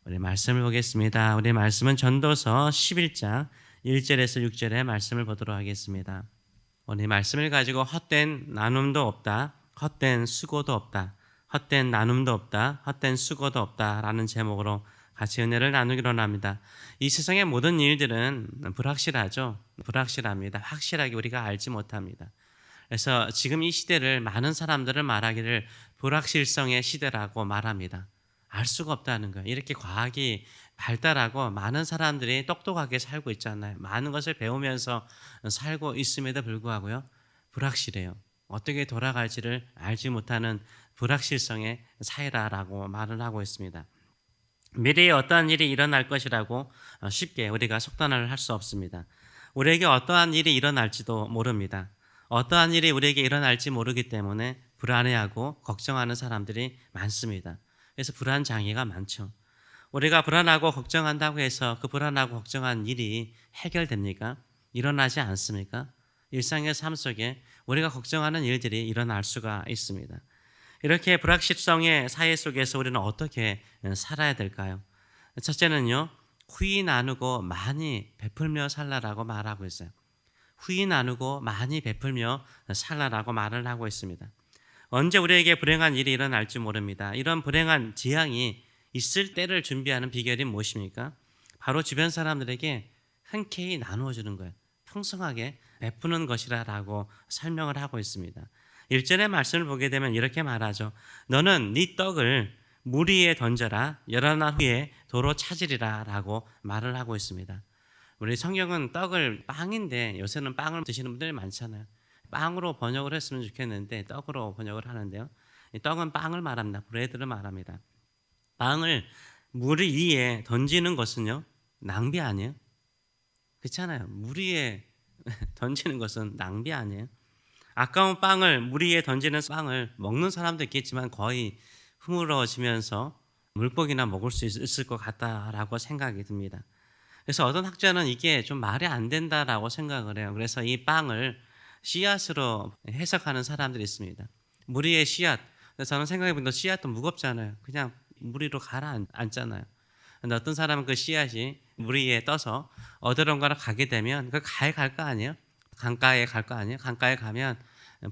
우리 말씀을 보겠습니다. 우리 말씀은 전도서 11장 1절에서 6절의 말씀을 보도록 하겠습니다. 오늘 말씀을 가지고 헛된 나눔도 없다, 헛된 수고도 없다, 헛된 나눔도 없다, 헛된 수고도 없다라는 제목으로 같이 은혜를 나누기로 합니다. 이 세상의 모든 일들은 불확실하죠. 불확실합니다. 확실하게 우리가 알지 못합니다. 그래서 지금 이 시대를 많은 사람들은 말하기를 불확실성의 시대라고 말합니다. 알 수가 없다는 거예요. 이렇게 과학이 발달하고 많은 사람들이 똑똑하게 살고 있잖아요. 많은 것을 배우면서 살고 있음에도 불구하고요, 불확실해요. 어떻게 돌아갈지를 알지 못하는 불확실성의 사회라고 말을 하고 있습니다. 미래에 어떠한 일이 일어날 것이라고 쉽게 우리가 속단을 할 수 없습니다. 우리에게 어떠한 일이 일어날지도 모릅니다. 어떠한 일이 우리에게 일어날지 모르기 때문에 불안해하고 걱정하는 사람들이 많습니다. 그래서 불안 장애가 많죠. 우리가 불안하고 걱정한다고 해서 그 불안하고 걱정한 일이 해결됩니까? 일어나지 않습니까? 일상의 삶 속에 우리가 걱정하는 일들이 일어날 수가 있습니다. 이렇게 불확실성의 사회 속에서 우리는 어떻게 살아야 될까요? 첫째는요, 후히 나누고 많이 베풀며 살라라고 말하고 있어요. 후히 나누고 많이 베풀며 살라라고 말을 하고 있습니다. 언제 우리에게 불행한 일이 일어날지 모릅니다. 이런 불행한 재앙이 있을 때를 준비하는 비결이 무엇입니까? 바로 주변 사람들에게 흔쾌히 나누어 주는 거예요. 풍성하게 베푸는 것이라고 설명을 하고 있습니다. 1절의 말씀을 보게 되면 이렇게 말하죠. 너는 네 떡을 물 위에 던져라. 여러 날 후에 도로 찾으리라 라고 말을 하고 있습니다. 우리 성경은 떡을 빵인데 요새는 빵을 드시는 분들이 많잖아요. 빵으로 번역을 했으면 좋겠는데 떡으로 번역을 하는데요. 이 떡은 빵을 말합니다. 브레드를 말합니다. 빵을 물 위에 던지는 것은요, 낭비 아니에요? 그렇잖아요. 물 위에 던지는 것은 낭비 아니에요? 아까운 빵을 물 위에 던지는 빵을 먹는 사람도 있겠지만 거의 흐물어지면서 물고기나 먹을 수 있을 것 같다라고 생각이 듭니다. 그래서 어떤 학자는 이게 좀 말이 안 된다라고 생각을 해요. 그래서 이 빵을 씨앗으로 해석하는 사람들이 있습니다. 물 위에 씨앗. 저는 생각해보니까 씨앗도 무겁잖아요. 그냥 물 위로 가라앉잖아요. 근데 어떤 사람은 그 씨앗이 물 위에 떠서 어디론가로 가게 되면 그 가에 갈 거 아니에요? 강가에 갈 거 아니에요? 강가에 가면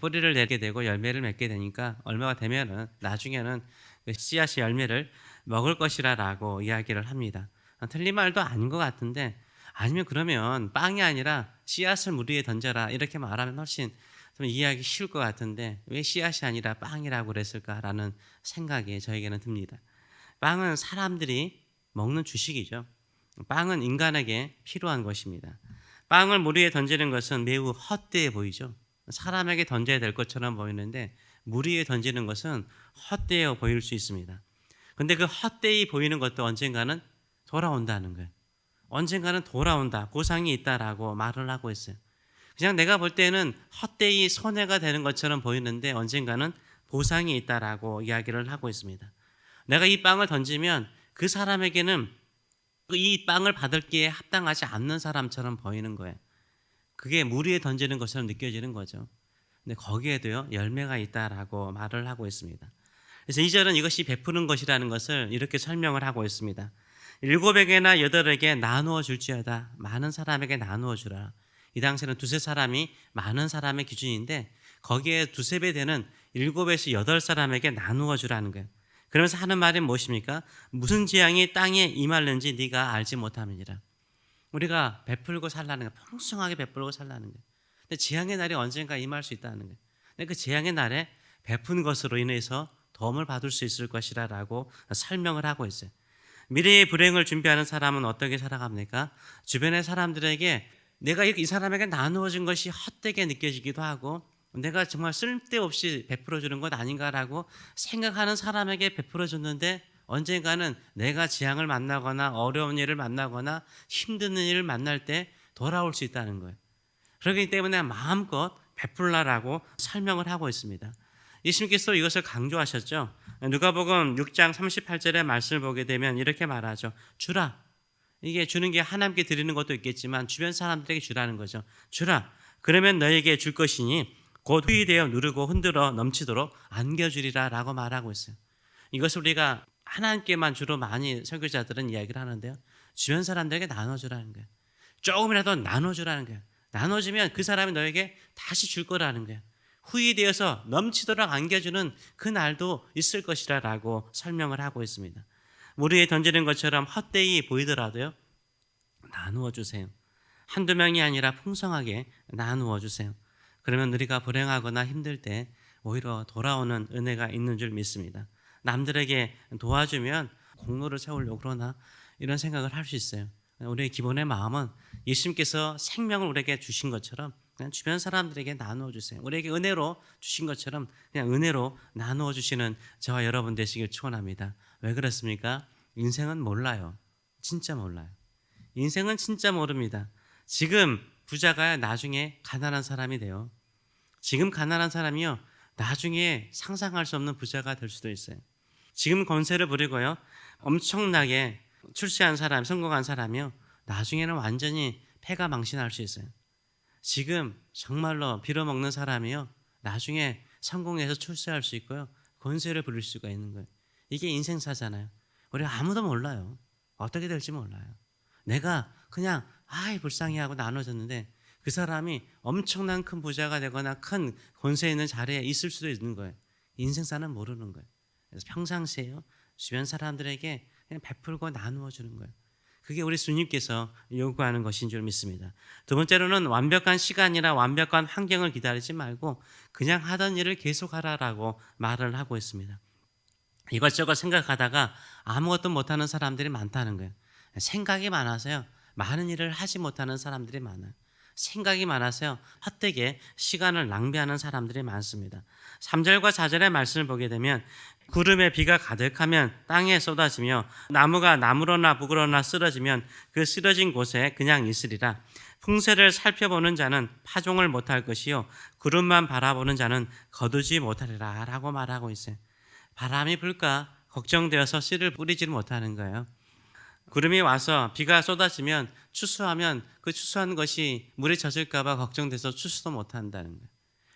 뿌리를 내게 되고 열매를 맺게 되니까 얼마가 되면은 나중에는 그 씨앗이 열매를 먹을 것이라고 이야기를 합니다. 틀린 말도 아닌 것 같은데, 아니면 그러면 빵이 아니라 씨앗을 물 위에 던져라 이렇게 말하면 훨씬 좀 이해하기 쉬울 것 같은데 왜 씨앗이 아니라 빵이라고 그랬을까라는 생각이 저에게는 듭니다. 빵은 사람들이 먹는 주식이죠. 빵은 인간에게 필요한 것입니다. 빵을 물 위에 던지는 것은 매우 헛되어 보이죠. 사람에게 던져야 될 것처럼 보이는데 물 위에 던지는 것은 헛되어 보일 수 있습니다. 근데 그 헛되이 보이는 것도 언젠가는 돌아온다는 거예요. 언젠가는 돌아온다, 보상이 있다라고 말을 하고 있어요. 그냥 내가 볼 때는 헛되이 손해가 되는 것처럼 보이는데 언젠가는 보상이 있다라고 이야기를 하고 있습니다. 내가 이 빵을 던지면 그 사람에게는 이 빵을 받을기에 합당하지 않는 사람처럼 보이는 거예요. 그게 물 위에 던지는 것처럼 느껴지는 거죠. 근데 거기에도요, 열매가 있다라고 말을 하고 있습니다. 그래서 2절은 이것이 베푸는 것이라는 것을 이렇게 설명을 하고 있습니다. 7에게나 8에게 나누어 줄지어다. 많은 사람에게 나누어 주라. 이 당시에는 두세 사람이 많은 사람의 기준인데 거기에 두세 배 되는 7에서 8사람에게 나누어 주라는 거예요. 그러면서 하는 말이 무엇입니까? 무슨 재앙이 땅에 임하는지 네가 알지 못함이니라. 우리가 베풀고 살라는 거예요. 풍성하게 베풀고 살라는 거예요. 근데 재앙의 날이 언젠가 임할 수 있다는 거예요. 근데 그 재앙의 날에 베푼 것으로 인해서 도움을 받을 수 있을 것이라고 설명을 하고 있어요. 미래의 불행을 준비하는 사람은 어떻게 살아갑니까? 주변의 사람들에게 내가 이 사람에게 나누어진 것이 헛되게 느껴지기도 하고 내가 정말 쓸데없이 베풀어주는 것 아닌가라고 생각하는 사람에게 베풀어줬는데 언젠가는 내가 재앙을 만나거나 어려운 일을 만나거나 힘든 일을 만날 때 돌아올 수 있다는 거예요. 그렇기 때문에 마음껏 베풀라라고 설명을 하고 있습니다. 예수님께서 이것을 강조하셨죠. 누가복음 6장 38절의 말씀을 보게 되면 이렇게 말하죠. 주라. 이게 주는 게 하나님께 드리는 것도 있겠지만 주변 사람들에게 주라는 거죠. 주라. 그러면 너에게 줄 것이니 곧 후히 되어 누르고 흔들어 넘치도록 안겨주리라 라고 말하고 있어요. 이것을 우리가 하나님께만 주로 많이 설교자들은 이야기를 하는데요. 주변 사람들에게 나눠주라는 거예요. 조금이라도 나눠주라는 거예요. 나눠주면 그 사람이 너에게 다시 줄 거라는 거예요. 후이 되어서 넘치도록 안겨주는 그 날도 있을 것이라고 설명을 하고 있습니다. 모래에 던지는 것처럼 헛되이 보이더라도요, 나누어 주세요. 한두 명이 아니라 풍성하게 나누어 주세요. 그러면 우리가 불행하거나 힘들 때 오히려 돌아오는 은혜가 있는 줄 믿습니다. 남들에게 도와주면 공로를 세우려고 그러나 이런 생각을 할 수 있어요. 우리의 기본의 마음은 예수님께서 생명을 우리에게 주신 것처럼 그냥 주변 사람들에게 나누어 주세요. 우리에게 은혜로 주신 것처럼 그냥 은혜로 나누어 주시는 저와 여러분 되시길 축원합니다. 왜 그렇습니까? 인생은 몰라요. 진짜 몰라요. 인생은 진짜 모릅니다. 지금 부자가 나중에 가난한 사람이 돼요. 지금 가난한 사람이요, 나중에 상상할 수 없는 부자가 될 수도 있어요. 지금 권세를 부리고요, 엄청나게 출세한 사람, 성공한 사람이요, 나중에는 완전히 패가 망신할 수 있어요. 지금 정말로 빌어먹는 사람이요, 나중에 성공해서 출세할 수 있고요, 권세를 부릴 수가 있는 거예요. 이게 인생사잖아요. 우리가 아무도 몰라요. 어떻게 될지 몰라요. 내가 그냥 아이 불쌍해 하고 나눠줬는데 그 사람이 엄청난 큰 부자가 되거나 큰 권세 있는 자리에 있을 수도 있는 거예요. 인생사는 모르는 거예요. 그래서 평상시에요, 주변 사람들에게 그냥 베풀고 나누어 주는 거예요. 그게 우리 주님께서 요구하는 것인 줄 믿습니다. 두 번째로는 완벽한 시간이나 완벽한 환경을 기다리지 말고 그냥 하던 일을 계속하라라고 말을 하고 있습니다. 이것저것 생각하다가 아무것도 못하는 사람들이 많다는 거예요. 생각이 많아서요, 많은 일을 하지 못하는 사람들이 많아요. 생각이 많아서요, 헛되게 시간을 낭비하는 사람들이 많습니다. 3절과 4절의 말씀을 보게 되면 구름에 비가 가득하면 땅에 쏟아지며 나무가 나무로나 북으로나 쓰러지면 그 쓰러진 곳에 그냥 있으리라. 풍세를 살펴보는 자는 파종을 못할 것이요 구름만 바라보는 자는 거두지 못하리라 라고 말하고 있어요. 바람이 불까 걱정되어서 씨를 뿌리지를 못하는 거예요. 구름이 와서 비가 쏟아지면 추수하면 그 추수한 것이 물에 젖을까 봐 걱정돼서 추수도 못한다는 거예요.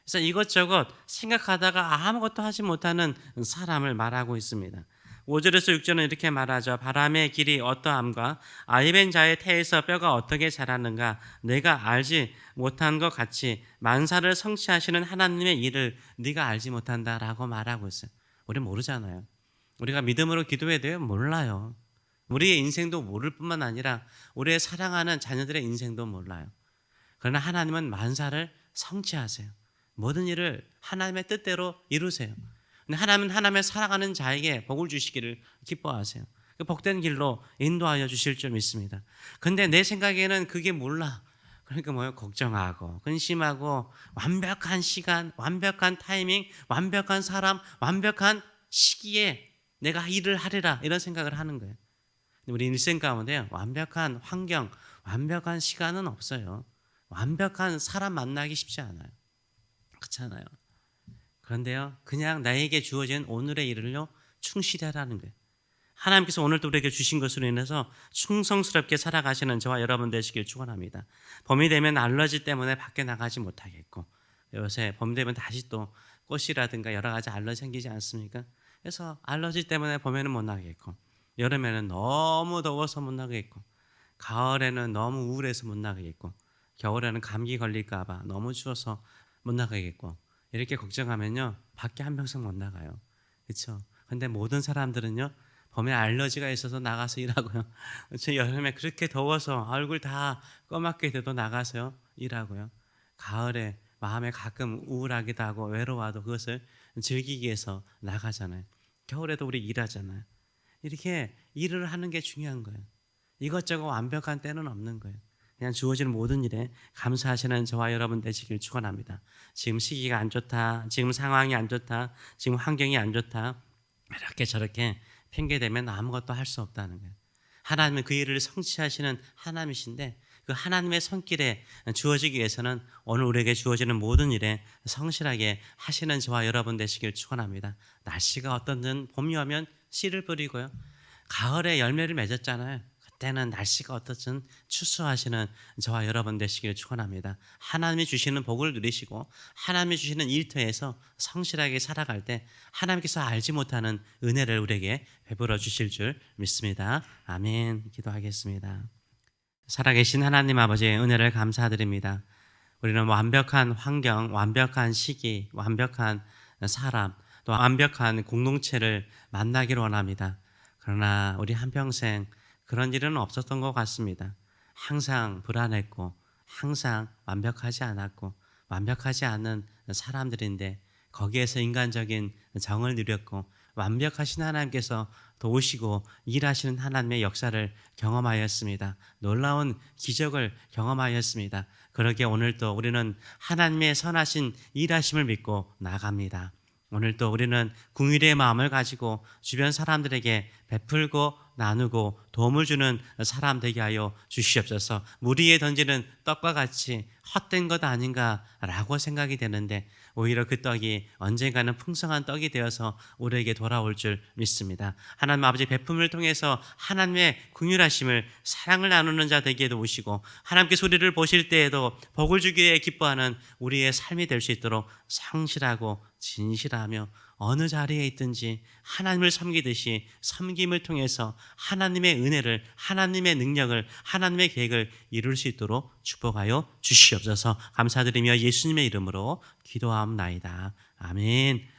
그래서 이것저것 생각하다가 아무것도 하지 못하는 사람을 말하고 있습니다. 5절에서 6절은 이렇게 말하죠. 바람의 길이 어떠함과 아이벤 자의 태에서 뼈가 어떻게 자라는가 내가 알지 못한 것 같이 만사를 성취하시는 하나님의 일을 네가 알지 못한다라고 말하고 있어요. 우리 모르잖아요. 우리가 믿음으로 기도해도요, 몰라요. 우리의 인생도 모를 뿐만 아니라 우리의 사랑하는 자녀들의 인생도 몰라요. 그러나 하나님은 만사를 성취하세요. 모든 일을 하나님의 뜻대로 이루세요. 하나님은 하나님의 사랑하는 자에게 복을 주시기를 기뻐하세요. 그 복된 길로 인도하여 주실 줄 믿습니다. 근데 내 생각에는 그게 몰라. 그러니까 뭐예요? 걱정하고 근심하고 완벽한 시간, 완벽한 타이밍, 완벽한 사람, 완벽한 시기에 내가 일을 하리라 이런 생각을 하는 거예요. 우리 일생 가운데 완벽한 환경, 완벽한 시간은 없어요. 완벽한 사람 만나기 쉽지 않아요. 그렇잖아요. 그런데요, 그냥 나에게 주어진 오늘의 일을요 충실히 하라는 거예요. 하나님께서 오늘도 우리에게 주신 것으로 인해서 충성스럽게 살아가시는 저와 여러분 되시길 축원합니다. 봄이 되면 알러지 때문에 밖에 나가지 못하겠고, 요새 봄 되면 다시 또 꽃이라든가 여러 가지 알러지 생기지 않습니까? 그래서 알러지 때문에 봄에는 못 나가겠고, 여름에는 너무 더워서 못 나가겠고, 가을에는 너무 우울해서 못 나가겠고, 겨울에는 감기 걸릴까 봐 너무 추워서 못 나가겠고, 이렇게 걱정하면요 밖에 한평생 못 나가요. 그렇죠? 근데 모든 사람들은요 봄에 알러지가 있어서 나가서 일하고요, 저 여름에 그렇게 더워서 얼굴 다 꺼맣게 돼도 나가서 일하고요, 가을에 마음에 가끔 우울하기도 하고 외로워도 그것을 즐기기 위해서 나가잖아요. 겨울에도 우리 일하잖아요. 이렇게 일을 하는 게 중요한 거예요. 이것저것 완벽한 때는 없는 거예요. 그냥 주어지는 모든 일에 감사하시는 저와 여러분 되시길 축원합니다. 지금 시기가 안 좋다, 지금 상황이 안 좋다, 지금 환경이 안 좋다, 이렇게 저렇게 핑계대면 아무것도 할 수 없다는 거예요. 하나님은 그 일을 성취하시는 하나님이신데 그 하나님의 손길에 주어지기 위해서는 오늘 우리에게 주어지는 모든 일에 성실하게 하시는 저와 여러분 되시길 축원합니다. 날씨가 어떤든 봄이 오면 씨를 뿌리고요, 가을에 열매를 맺었잖아요. 때는 날씨가 어떻든 추수하시는 저와 여러분 되시기를 축원합니다. 하나님이 주시는 복을 누리시고 하나님이 주시는 일터에서 성실하게 살아갈 때 하나님께서 알지 못하는 은혜를 우리에게 베풀어 주실 줄 믿습니다. 아멘. 기도하겠습니다. 살아계신 하나님 아버지의 은혜를 감사드립니다. 우리는 완벽한 환경, 완벽한 시기, 완벽한 사람, 또 완벽한 공동체를 만나기를 원합니다. 그러나 우리 한평생 그런 일은 없었던 것 같습니다. 항상 불안했고 항상 완벽하지 않았고 완벽하지 않은 사람들인데 거기에서 인간적인 정을 누렸고 완벽하신 하나님께서 도우시고 일하시는 하나님의 역사를 경험하였습니다. 놀라운 기적을 경험하였습니다. 그러기에 오늘도 우리는 하나님의 선하신 일하심을 믿고 나갑니다. 오늘도 우리는 긍휼의 마음을 가지고 주변 사람들에게 베풀고 나누고 도움을 주는 사람 되게 하여 주시옵소서. 물 위에 던지는 떡과 같이 헛된 것 아닌가라고 생각이 되는데 오히려 그 떡이 언젠가는 풍성한 떡이 되어서 우리에게 돌아올 줄 믿습니다. 하나님 아버지 베품을 통해서 하나님의 긍휼하심을 사랑을 나누는 자 되게 도우시고 하나님께서 우리를 보실 때에도 복을 주기에 기뻐하는 우리의 삶이 될 수 있도록 성실하고 진실하며 어느 자리에 있든지 하나님을 섬기듯이 섬김을 통해서 하나님의 은혜를, 하나님의 능력을, 하나님의 계획을 이룰 수 있도록 축복하여 주시옵소서. 감사드리며 예수님의 이름으로 기도하옵나이다. 아멘.